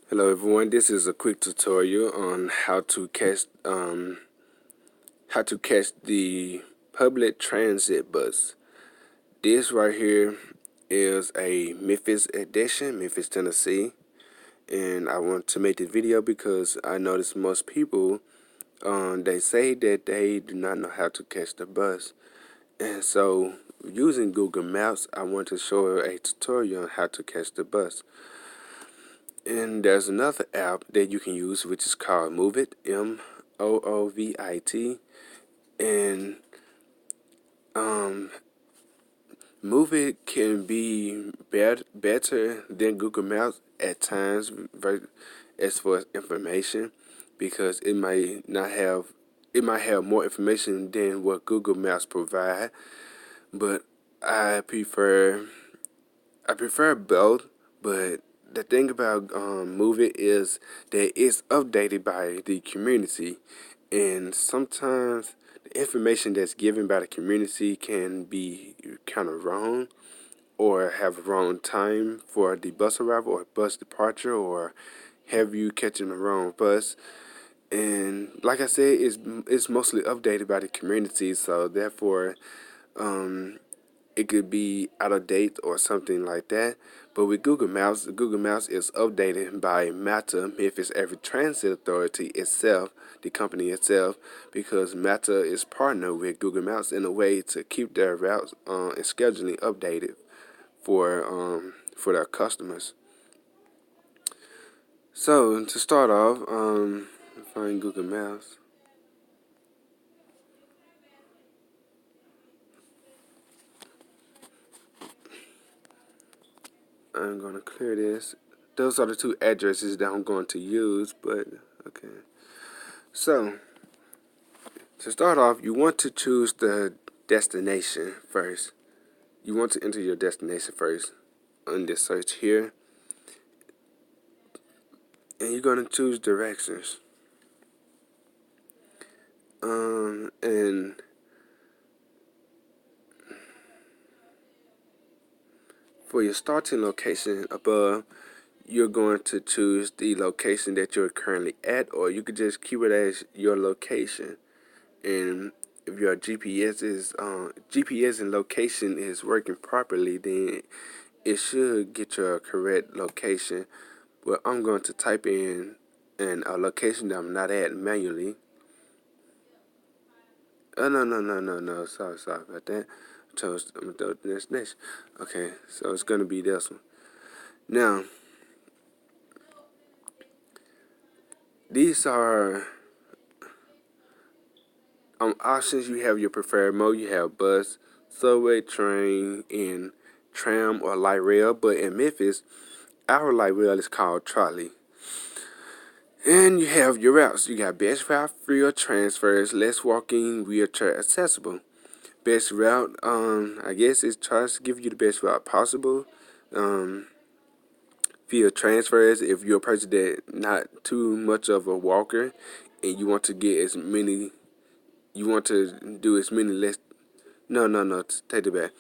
Hello everyone, this is a quick tutorial on how to catch the public transit bus. This right here is a Memphis edition, Memphis, Tennessee, and I want to make this video because I notice most people they say that they do not know how to catch the bus, and so using Google Maps, I want to show a tutorial on how to catch the bus. And there's another app that you can use, which is called Move It, Moovit. And um, Move It can be better than Google Maps at times, as far as information, because it might have more information than what Google Maps provide. But I prefer I prefer both, but the thing about Move It is that it's updated by the community, and sometimes the information that's given by the community can be kind of wrong or have a wrong time for the bus arrival or bus departure or have you catching the wrong bus. And like I said, it's mostly updated by the community, so therefore um, it could be out of date or something like that. But with Google Maps is updated by MATA, Memphis Every Transit Authority itself, the company itself, because MATA is partnered with Google Maps in a way to keep their routes and scheduling updated for their customers. So to start off, find Google Maps. I'm gonna clear this. Those are the two addresses that I'm going to use, but okay. So to start off, you want to choose the destination first. You want to enter your destination first on this search here, and you're going to choose directions. And for your starting location above, you're going to choose the location that you're currently at, or you could just keep it as your location. And if your GPS and location is working properly, then it should get your correct location. But I'm going to type in a location that I'm not at manually. Oh no. Sorry about that. I'm gonna do this next. Okay, so it's gonna be this one. Now, these are options. You have your preferred mode. You have bus, subway, train, and tram or light rail. But in Memphis, our light rail is called trolley. And you have your routes. You got best route, free or transfers, less walking, wheelchair accessible. Best route, I guess it tries to give you the best route possible. Um, via transfers, if you're a person that not too much of a walker and you want to get as many, you want to do as many less. No, take it back.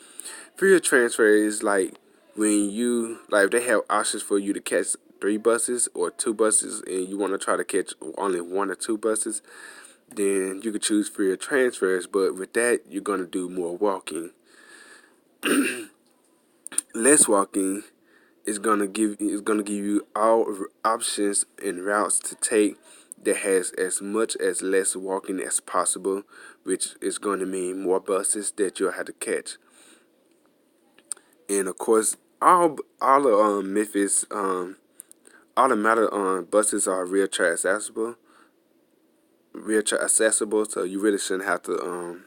Free transfer is like when you like they have options for you to catch 3 buses or 2 buses, and you want to try to catch only 1 or 2 buses. Then you could choose free transfers, but with that you're gonna do more walking. Less walking is gonna give you all options and routes to take that has as much as less walking as possible, which is going to mean more buses that you'll have to catch. And of course, all the Memphis all the matter buses are wheelchair accessible, so you really shouldn't have to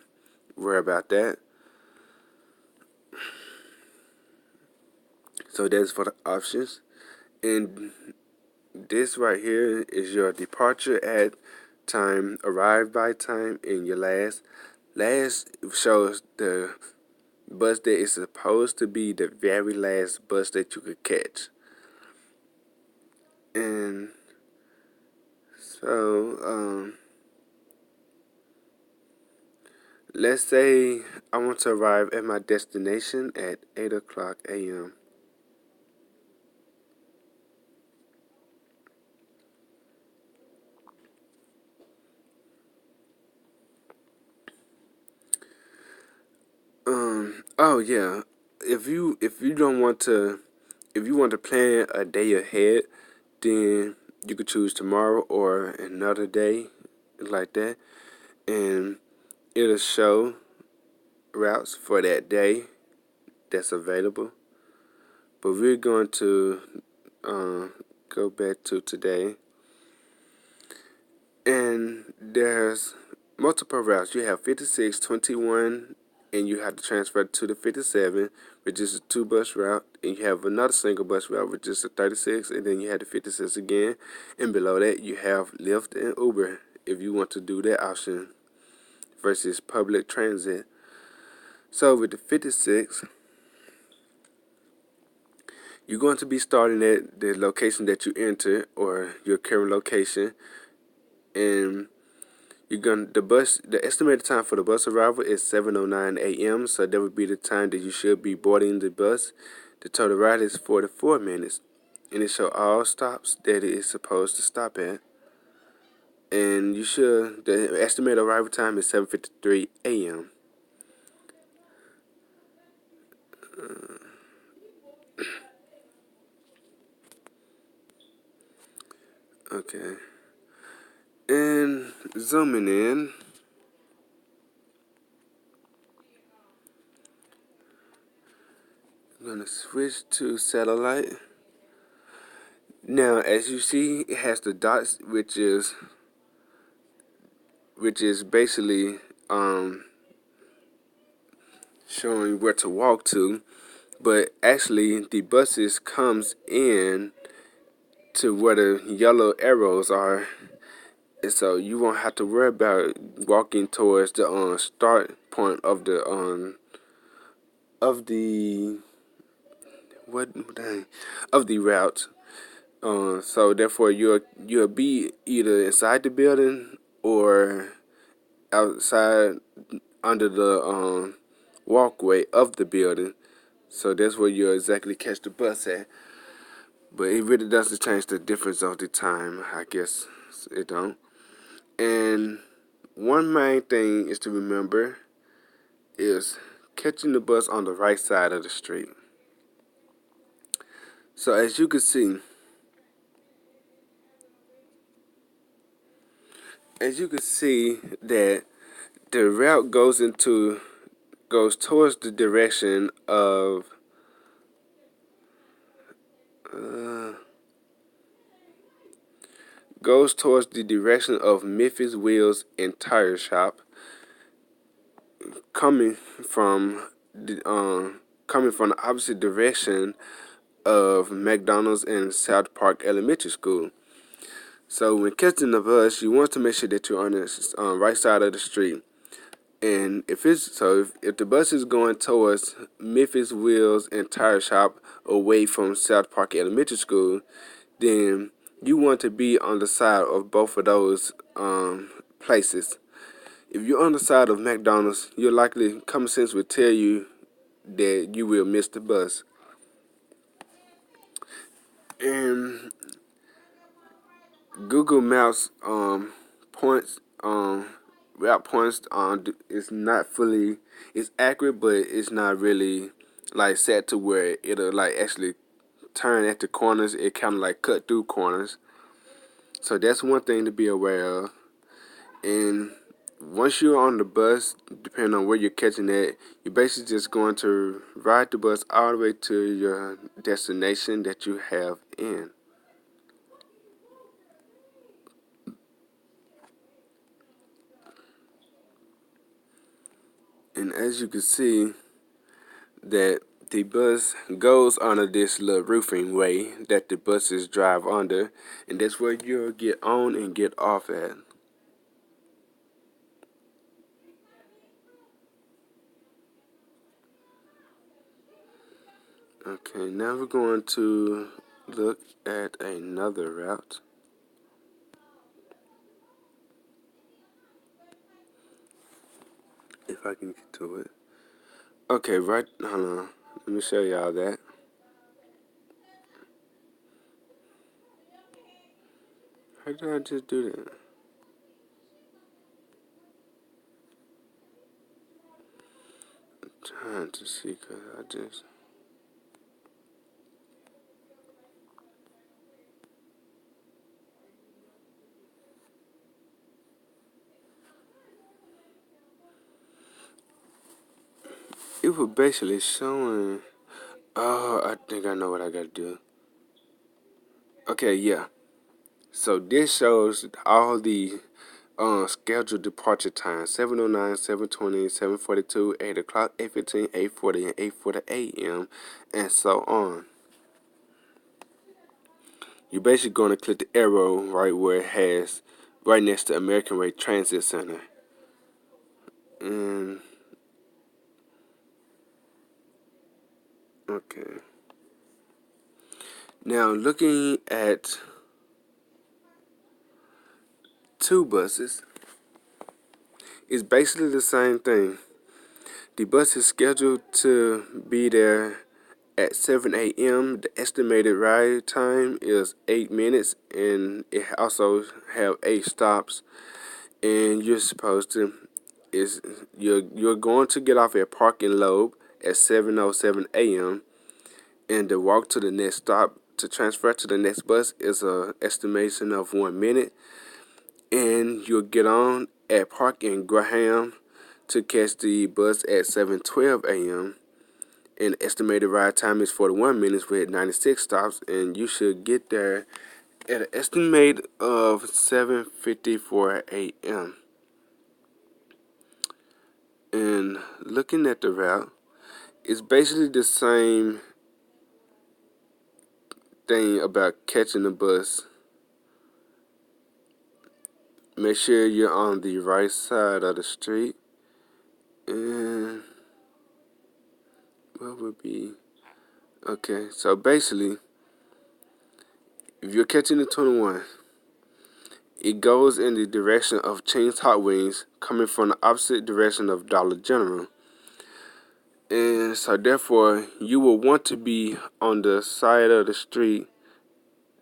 worry about that. So that's for the options. And this right here is your departure at time, arrive by time, and your last. Last shows the bus that is supposed to be the very last bus that you could catch. And so, let's say I want to arrive at my destination at 8 o'clock a.m. Oh yeah. If you don't want to if you want to plan a day ahead, then you could choose tomorrow or another day like that, and it'll show routes for that day that's available. But we're going to uh, go back to today, and there's multiple routes. You have 56, 21, and you have to transfer to the 57, which is a two bus route, and you have another single bus route, which is the 36, and then you have the 56 again, and below that you have Lyft and Uber if you want to do that option versus public transit. So with the 56, you're going to be starting at the location that you enter or your current location, and the estimated time for the bus arrival is 7:09 a.m. So that would be the time that you should be boarding the bus. The total ride is 44 minutes, and it shows all stops that it is supposed to stop at. And the estimated arrival time is 7:53 a.m. Okay, and zooming in, I'm gonna switch to satellite. Now, as you see, it has the dots, which is basically showing where to walk to, but actually the buses comes in to where the yellow arrows are, and so you won't have to worry about walking towards the start point of the what dang, of the route. So therefore you'll be either inside the building or outside under the walkway of the building. So that's where you'll exactly catch the bus at. But it really doesn't change the difference of the time. I guess it don't. And one main thing is to remember is catching the bus on the right side of the street. So as you can see that the route goes towards the direction of uh, goes towards the direction of Memphis Wheels and Tire Shop, coming from the opposite direction of McDonald's and South Park Elementary School. So when catching the bus, you want to make sure that you're on the right side of the street. And if the bus is going towards Memphis Wheels and Tire Shop away from South Park Elementary School, then you want to be on the side of both of those places. If you're on the side of McDonald's, you're likely common sense will tell you that you will miss the bus. And Google Maps points route points is not fully it's accurate, but it's not really like set to where it'll like actually turn at the corners. It kind of like cut through corners. So that's one thing to be aware of. And once you're on the bus, depending on where you're catching it, you're basically just going to ride the bus all the way to your destination that you have in. And as you can see, that the bus goes under this little roofing way that the buses drive under, and that's where you'll get on and get off at. Okay, now we're going to look at another route. If I can get to it. Okay, right, hold on. Let me show y'all that. How did I just do that? Trying to see, cause I just. It was basically showing. Oh, I think I know what I gotta do. Okay, yeah. So this shows all the scheduled departure times: 7:09, 7:20, 7:42, 8 o'clock, 8:15, 8:40, and 8:40 a.m., and so on. You're basically going to click the arrow right where it has, right next to American Way Transit Center. And, okay. Now, looking at two buses, it's basically the same thing. The bus is scheduled to be there at 7 a.m. The estimated ride time is 8 minutes, and it also have 8 stops. And you're supposed to is you're going to get off at Park and Loeb at 7:07 a.m. and the walk to the next stop to transfer to the next bus is a estimation of 1 minute. And you'll get on at Park and Graham to catch the bus at 7:12 a.m. And the estimated ride time is 41 minutes with 96 stops, and you should get there at an estimate of 7:54 a.m. And looking at the route, it's basically the same thing about catching the bus. Make sure you're on the right side of the street. And what would be okay? So basically, if you're catching the 21, it goes in the direction of Ching's Hot Wings, coming from the opposite direction of Dollar General. And so therefore, you will want to be on the side of the street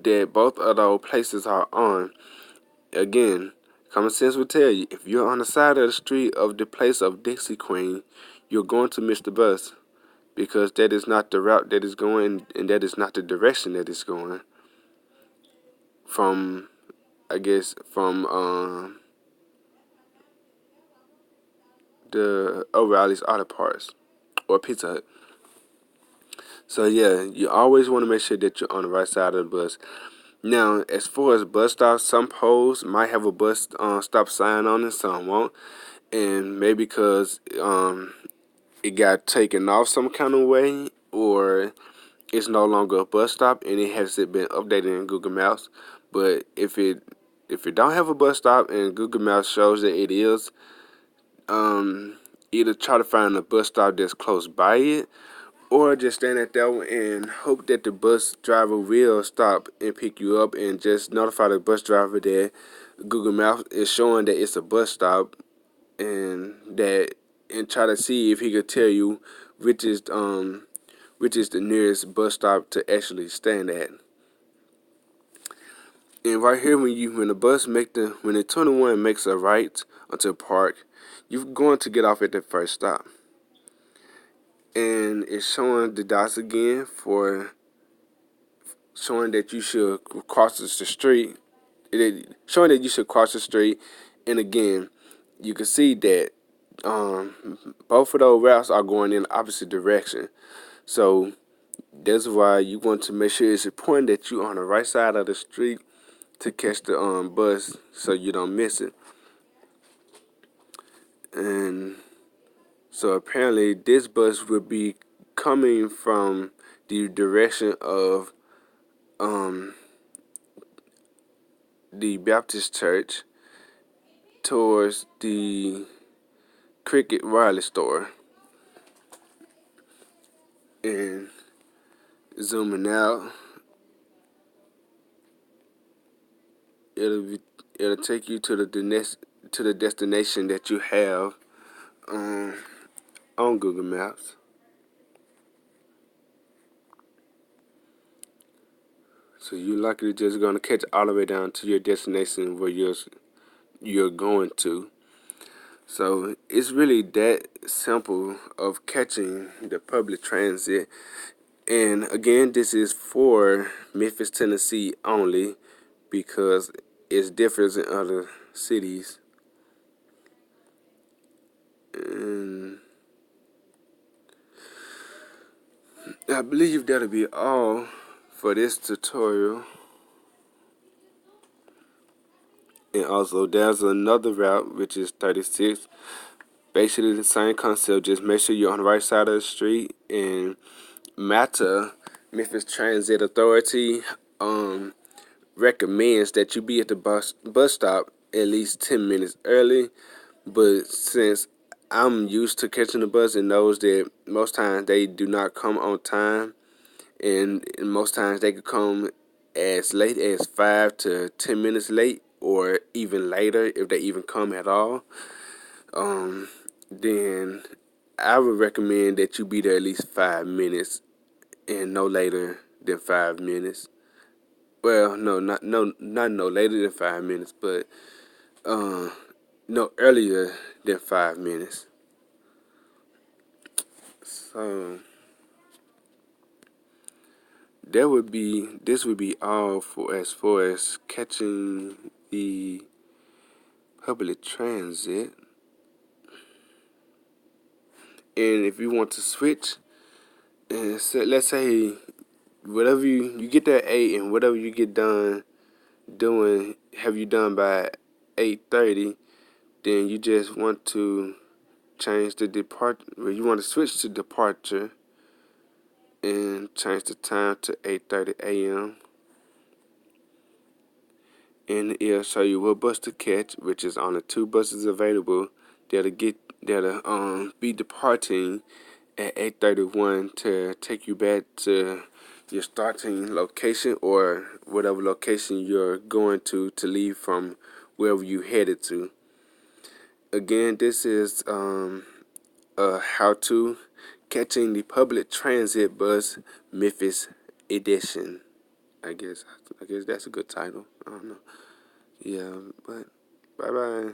that both of those places are on. Again, common sense will tell you, if you're on the side of the street of the place of Dixie Queen, you're going to miss the bus because that is not the route that is going, and that is not the direction that it's going from, I guess, from the O'Reilly's Auto Parts or Pizza Hut. So yeah, you always want to make sure that you're on the right side of the bus. Now, as far as bus stops, some poles might have a bus stop sign on it, some won't, and maybe because it got taken off some kind of way, or it's no longer a bus stop and it hasn't been updated in Google Maps. But if it don't have a bus stop and Google Maps shows that it is, either try to find a bus stop that's close by it, or just stand at that one and hope that the bus driver will stop and pick you up, and just notify the bus driver that Google Maps is showing that it's a bus stop, and that and try to see if he could tell you which is which is the nearest bus stop to actually stand at. And right here, when the 21 makes a right onto Park, you're going to get off at the first stop. And it's showing the dots again for showing that you should cross the street. Showing that you should cross the street. And again, you can see that both of those routes are going in the opposite direction. So that's why you want to make sure it's important that you're on the right side of the street to catch the bus so you don't miss it. And so apparently this bus will be coming from the direction of um, the Baptist Church towards the Cricket Wireless store. And zooming out, it'll be, it'll take you to the destination that you have um, on Google Maps. So you're likely just gonna catch all the way down to your destination where you're going to. So it's really that simple of catching the public transit. And again, this is for Memphis, Tennessee only because it's different in other cities. And I believe that'll be all for this tutorial. And also, there's another route which is 36. Basically, the same concept. Just make sure you're on the right side of the street. And MATA, Memphis Transit Authority, recommends that you be at the bus stop at least 10 minutes early. But since I'm used to catching the bus and knows that most times they do not come on time, and most times they could come as late as 5 to 10 minutes late, or even later if they even come at all. Then I would recommend that you be there at least 5 minutes and no later than 5 minutes. Well, not no later than 5 minutes, but uh, no earlier than 5 minutes. So this would be all for as far as catching the public transit. And if you want to switch, and let's say whatever you get there at 8, and whatever you get done doing, have you done by 8:30, then you just want to change the depart. Well, you want to switch to departure and change the time to 8:30 a.m. And it'll show you what bus to catch, which is on the two buses available that'll be departing at 8:31 to take you back to your starting location or whatever location you're going to leave from wherever you headed to. Again, this is how to catching the public transit bus Memphis edition. I guess that's a good title. I don't know. Yeah, but bye bye.